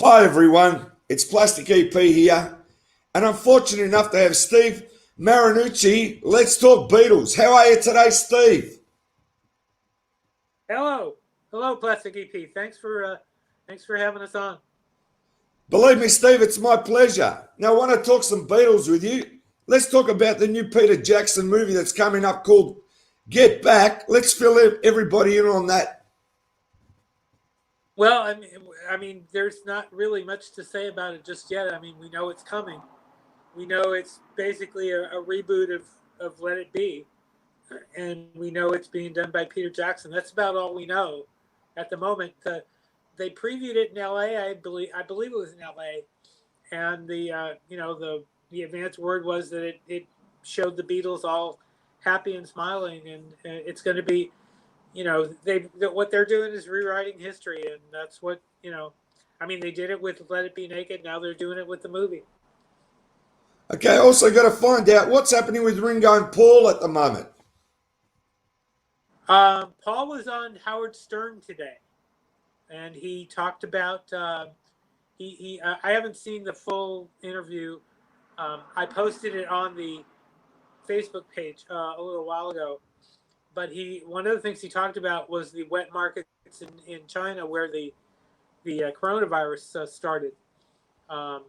Hi everyone, it's Plastic EP here, and I'm fortunate enough to have Steve Marinucci. Let's talk Beatles. How are you today, Steve? Hello, hello, Plastic EP. Thanks for having us on. Believe me, Steve, it's my pleasure. Now, I want to talk some Beatles with you. Let's talk about the new Peter Jackson movie that's coming up called Get Back. Let's fill everybody in on that. Well, I mean, there's not really much to say about it just yet. I mean, we know it's coming. We know it's basically a reboot of Let It Be, and we know it's being done by Peter Jackson. That's about all we know at the moment. They previewed it in L.A. I believe it was in L.A. And the advance word was that it showed the Beatles all happy and smiling, and it's going to be, what they're doing is rewriting history, and that's what I mean, they did it with Let It Be Naked. Now they're doing it with the movie. Okay, also got to find out what's happening with Ringo and Paul at the moment. Paul was on Howard Stern today, and he talked about I haven't seen the full interview. I posted it on the Facebook page a little while ago, but he one of the things he talked about was the wet markets in China where the coronavirus started. Um,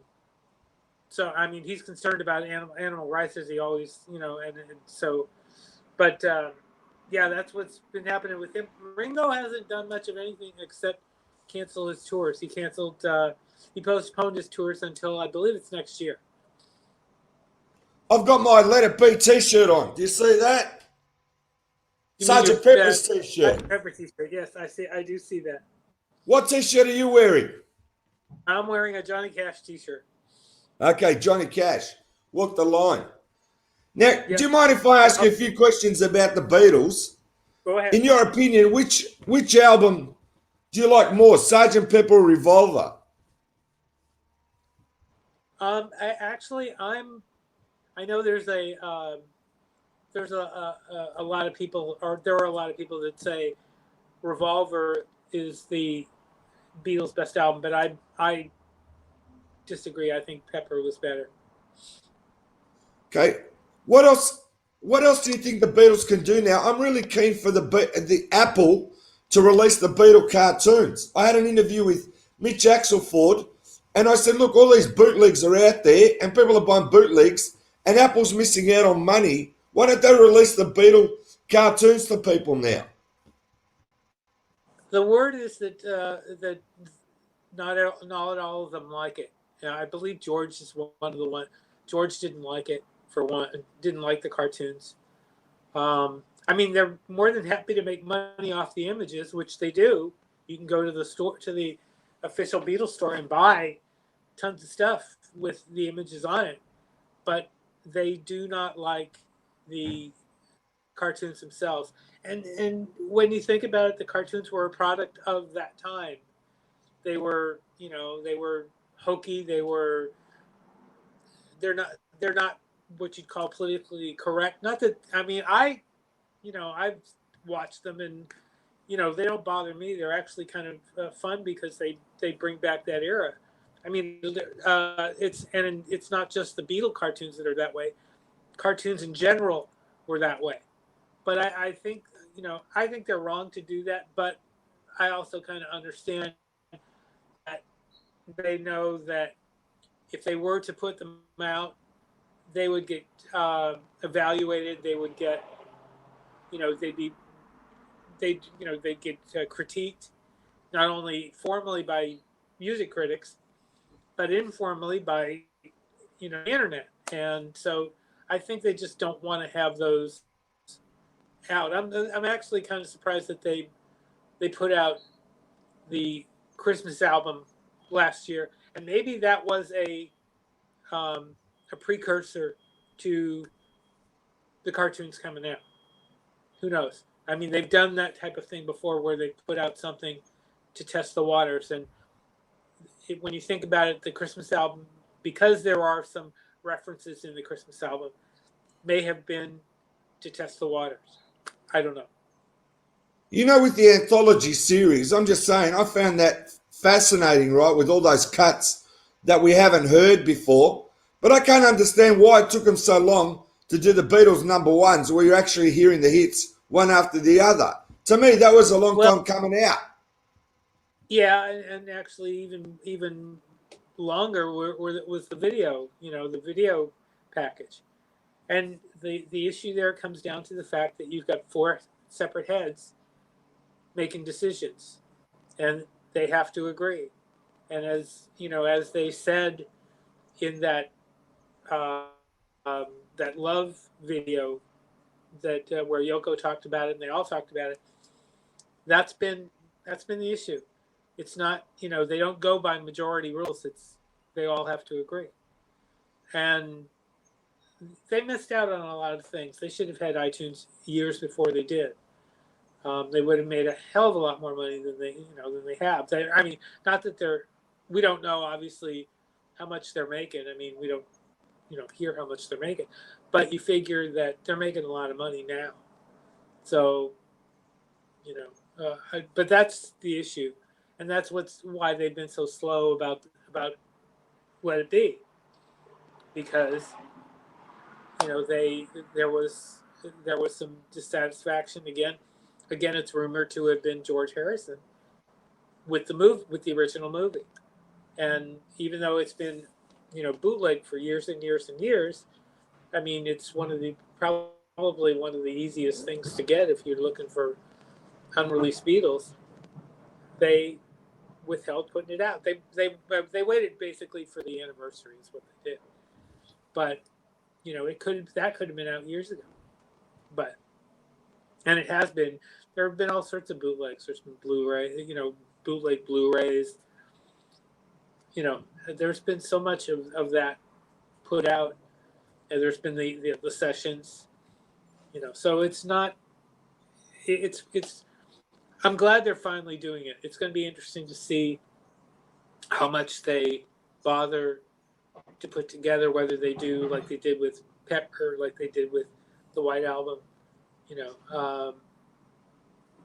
so I mean, he's concerned about animal rights as he always and so, but yeah, that's what's been happening with him. Ringo hasn't done much of anything except cancel his tours. He postponed his tours until I believe it's next year. I've got my Let It Be t-shirt on. Do you see that? You mean your Sergeant Pepper's t-shirt. Sergeant Pepper T-shirt? Yes, I see. I do see that. What t-shirt are you wearing? I'm wearing a Johnny Cash T-shirt. Okay, Johnny Cash. Walk the line. Now, do you Yes. mind if I ask you Oh, a few questions about the Beatles? go ahead. In your opinion, which album do you like more, Sergeant Pepper or Revolver? I know there's a lot of people, or there are a lot of people that say Revolver is the Beatles' best album, but I disagree. I think Pepper was better. Okay. What else? What else do you think the Beatles can do now? I'm really keen for the Apple to release the Beatle cartoons. I had an interview with Mitch Axelford, and I said, look, all these bootlegs are out there, and people are buying bootlegs, and Apple's missing out on money. Why don't they release the Beatle cartoons to people now? The word is that not all of them like it. I believe George is one of the one. George didn't like it for one. Didn't like the cartoons. I mean, they're more than happy to make money off the images, which they do. You can go to the store, to the official Beatles store, and buy tons of stuff with the images on it. But they do not like the cartoons themselves. And when you think about it, the cartoons were a product of that time. They were hokey. They're not what you'd call politically correct. Not that I mean I've watched them, and they don't bother me. They're actually kind of fun because they bring back that era. I mean, it's not just the Beatle cartoons that are that way. Cartoons in general were that way. But I think they're wrong to do that. But I also kind of understand that they know that if they were to put them out, they would get evaluated. They would get, they'd be they'd get critiqued not only formally by music critics but informally by the internet. And so I think they just don't want to have those out. I'm actually kind of surprised that they put out the Christmas album last year, and maybe that was a precursor to the cartoons coming out. Who knows? I mean, they've done that type of thing before, where they put out something to test the waters. And when you think about it, the Christmas album, because there are some references in the Christmas album, may have been to test the waters. I don't know. You know, with the anthology series, I'm just saying, I found that fascinating, right, with all those cuts that we haven't heard before. But I can't understand why it took them so long to do the Beatles number ones, where you're actually hearing the hits one after the other. To me, that was a long Well, time coming out. yeah, and actually even longer was the video, the video package. And the issue there comes down to the fact that you've got four separate heads making decisions, and they have to agree. And as they said in uh, that love video that where Yoko talked about it and they all talked about it, that's been the issue. It's not, they don't go by majority rules. It's they all have to agree, and they missed out on a lot of things. They should have had iTunes years before they did. They would have made a hell of a lot more money than they have. I mean, not that we don't know obviously how much they're making. I mean, we don't hear how much they're making, but you figure that they're making a lot of money now. So, but that's the issue, and that's why they've been so slow about Let It Be, because there was some dissatisfaction again. Again, it's rumored to have been George Harrison with the original movie, and even though it's been bootleg for years and years and years, I mean it's probably one of the easiest things to get if you're looking for unreleased Beatles. They withheld putting it out. They waited basically for the anniversary is what they did, but that could have been out years ago, but. And it has been. There have been all sorts of bootlegs. There's been Blu-ray, bootleg Blu-rays. There's been so much of that put out, and there's been the sessions. So it's not. It's. I'm glad they're finally doing it. It's going to be interesting to see how much they bother to put together. Whether they do like they did with Pepper, like they did with the White Album.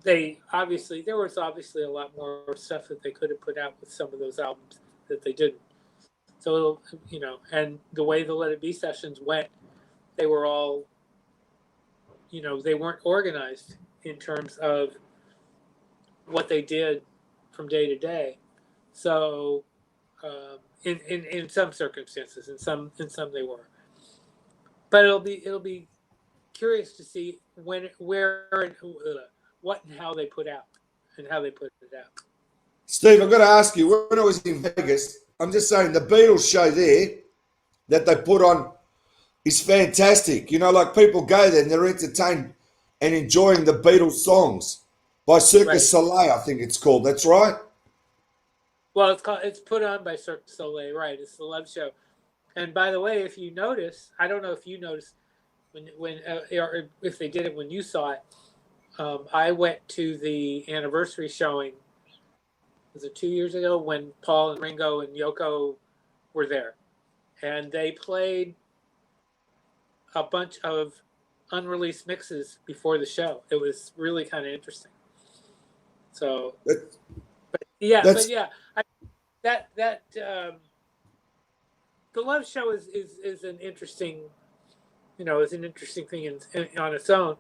There was obviously a lot more stuff that they could have put out with some of those albums that they didn't. So and the way the Let It Be sessions went, they were all, they weren't organized in terms of what they did from day to day. So in some circumstances, in some they were, but it'll be curious to see where, and what and how they put it out. Steve, I've got to ask you, when I was in Vegas, I'm just saying the Beatles show there that they put on is fantastic. Like people go there and they're entertained and enjoying the Beatles songs by Cirque du Right. Soleil, I think it's called. That's right. Well, it's put on by Cirque du Soleil, right? It's the Love Show. And by the way, if you notice, I don't know if you noticed when or if they did it when you saw it. I went to the anniversary showing. Was it 2 years ago when Paul and Ringo and Yoko were there, and they played a bunch of unreleased mixes before the show. It was really kind of interesting. So, but yeah, the Love Show is an interesting, is an interesting thing on its own.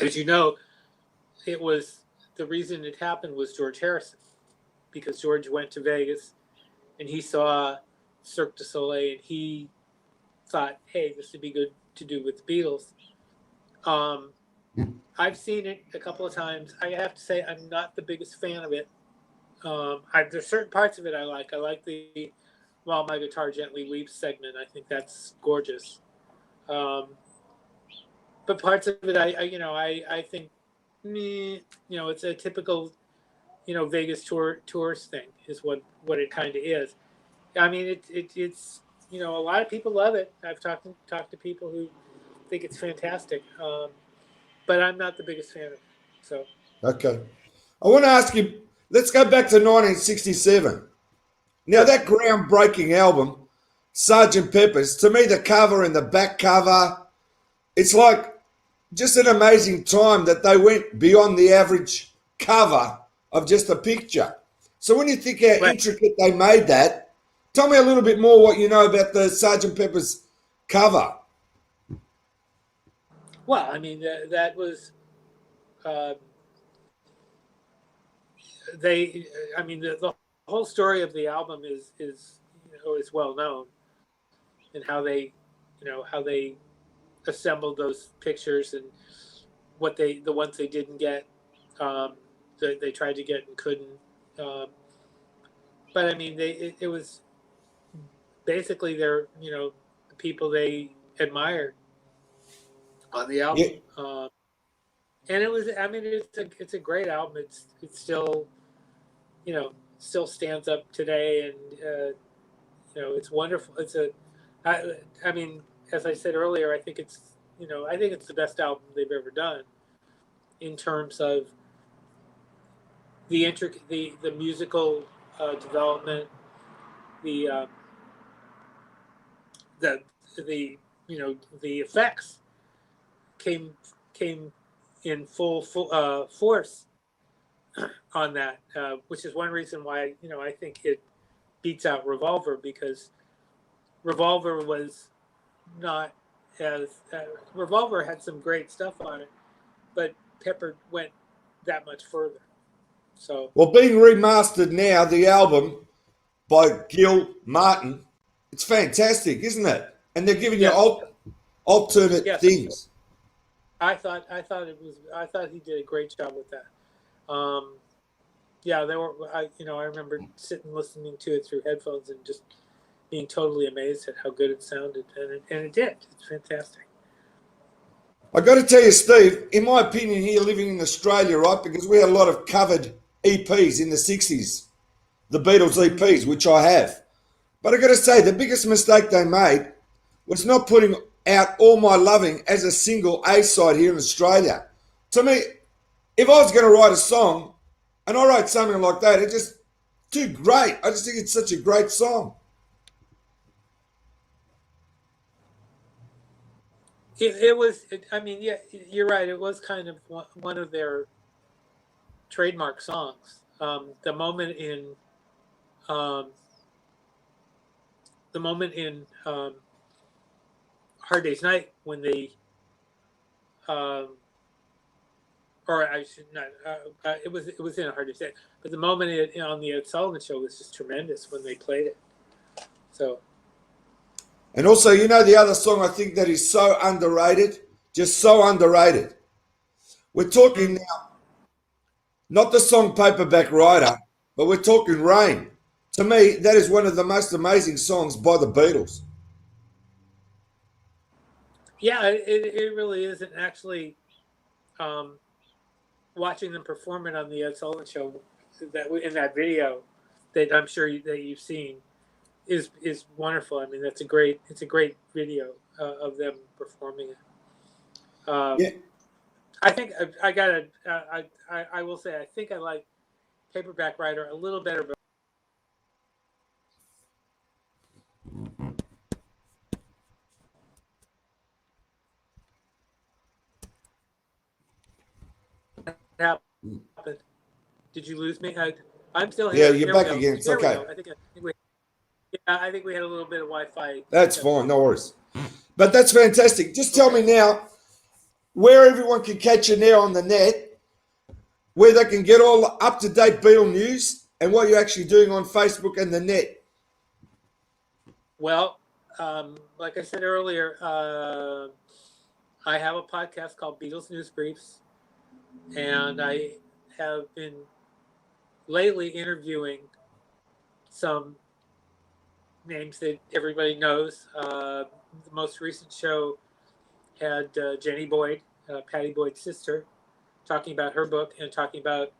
As you know, it was the reason it happened was George Harrison, because George went to Vegas and he saw Cirque du Soleil and he thought, hey, this would be good to do with the Beatles. I've seen it a couple of times. I have to say I'm not the biggest fan of it. There's certain parts of it I like. I like the While My Guitar Gently Weeps segment. I think that's gorgeous. But parts of it, I think, it's a typical, Vegas tourist thing is what it kind of is. I mean, it's a lot of people love it. I've talked to people who think it's fantastic, but I'm not the biggest fan of it. So Okay. I want to ask you, let's go back to 1967. Now, that groundbreaking album, Sgt. Pepper's, to me, the cover and the back cover, it's like just an amazing time that they went beyond the average cover of just a picture. So when you think how Right. intricate they made that, tell me a little bit more what you know about the Sergeant Pepper's cover. Well, I mean that was uh, they. I mean the whole story of the album is is well known, and how they how they assembled those pictures, and what the ones they didn't get, um, they tried to get and couldn't. Um, but I mean it was basically they're the people they admired on the Yeah, album. And it was, I mean, it's a great album. It's still, still stands up today, and it's wonderful. I, I mean, as I said earlier, I think it's the best album they've ever done in terms of the musical development, the the the the effects came came in full force on that, which is one reason why I think it beats out Revolver, because Revolver was not as Revolver had some great stuff on it, but Pepper went that much further. So well, being remastered now, the album by Gil Martin, it's fantastic, isn't it? And they're giving you yes, alternate yes, things. I thought he did a great job with that. Yeah, there were I remember sitting listening to it through headphones and just being totally amazed at how good it sounded, and it did. It's fantastic. I got to tell you, Steve, in my opinion, here living in Australia, right, because we had a lot of covered EPs in the 60s, the Beatles EPs, which I have. But I got to say, the biggest mistake they made was not putting out All My Loving as a single A side here in Australia. To me, if I was going to write a song and I write something like that, it's just too great. I just think it's such a great song. It was. I mean, yeah, you're right. It was kind of one of their trademark songs. Um, the moment in Hard Day's Night, when they, um, or I should not. It was in a Hard Day's Night, but the moment on the Ed Sullivan Show was just tremendous when they played it. So And also, the other song I think that is so underrated, just so underrated. We're talking mm, now, not the song Paperback Writer, but we're talking Rain. To me, that is one of the most amazing songs by the Beatles. yeah, it really is. And actually, um, watching them perform it on the Ed Sullivan Show, that in that video that I'm sure that you've seen, is wonderful. I mean, it's a great video of them performing it. Yeah. I think I gotta I will say I think I like Paperback Writer a little better, but what happened? Did you lose me? I'm still Yeah, here. you're There we back go. again. It's There we okay. go. I think we had a little bit of Wi-Fi That's hiccup fine. there. No worries. But that's fantastic. Just tell me Okay. now where everyone can catch you now on the net, where they can get all up to date Beatle news, and what you're actually doing on Facebook and the net. Well, like I said earlier, I have a podcast called Beatles News Briefs, and I have been lately interviewing some names that everybody knows. The most recent show had Jenny Boyd, Patty Boyd's sister, talking about her book and talking about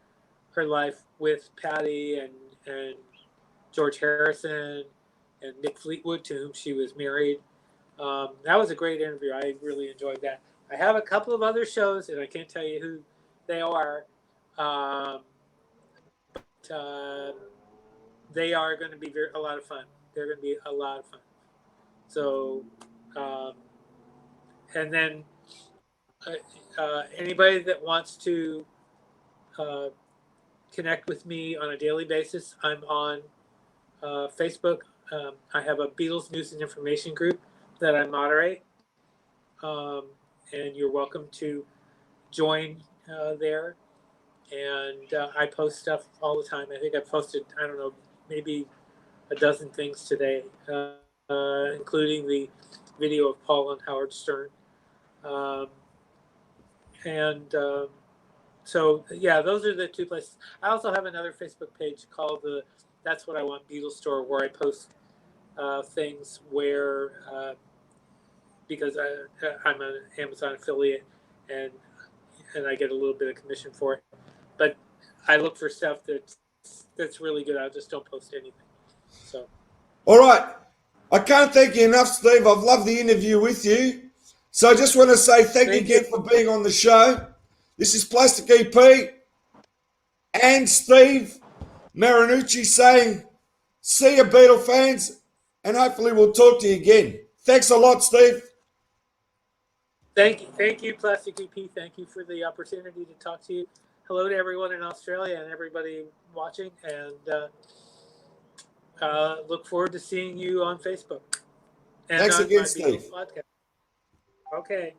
her life with Patty and George Harrison and Mick Fleetwood, to whom she was married. That was a great interview. I really enjoyed that. I have a couple of other shows, and I can't tell you who they are. Um, but they are going to be a lot of fun. They're going to be a lot of fun. So, um, and then anybody that wants to uh, connect with me on a daily basis. I'm on Facebook. I have a Beatles news and information group that I moderate, um, and you're welcome to join there. And I post stuff all the time. I think I posted, I don't know, maybe a dozen things today, including the video of Paul and Howard Stern. Um, and So yeah, those are the two places. I also have another Facebook page called the "That's What I Want Beatles Store," where I post things where because I'm an Amazon affiliate and I get a little bit of commission for it. But I look for stuff that's really good. I just don't post anything. So All right. I can't thank you enough, Steve. I've loved the interview with you. So I just want to say thank you thank you. again for being on the show. This is Plastic EP and Steve Marinucci saying, see you, Beatle fans, and hopefully we'll talk to you again. Thanks a lot, Steve. Thank you, Plastic EP. Thank you for the opportunity to talk to you. Hello to everyone in Australia and everybody watching, and look forward to seeing you on Facebook and Thanks on again, my Steve. Beatles podcast. Okay.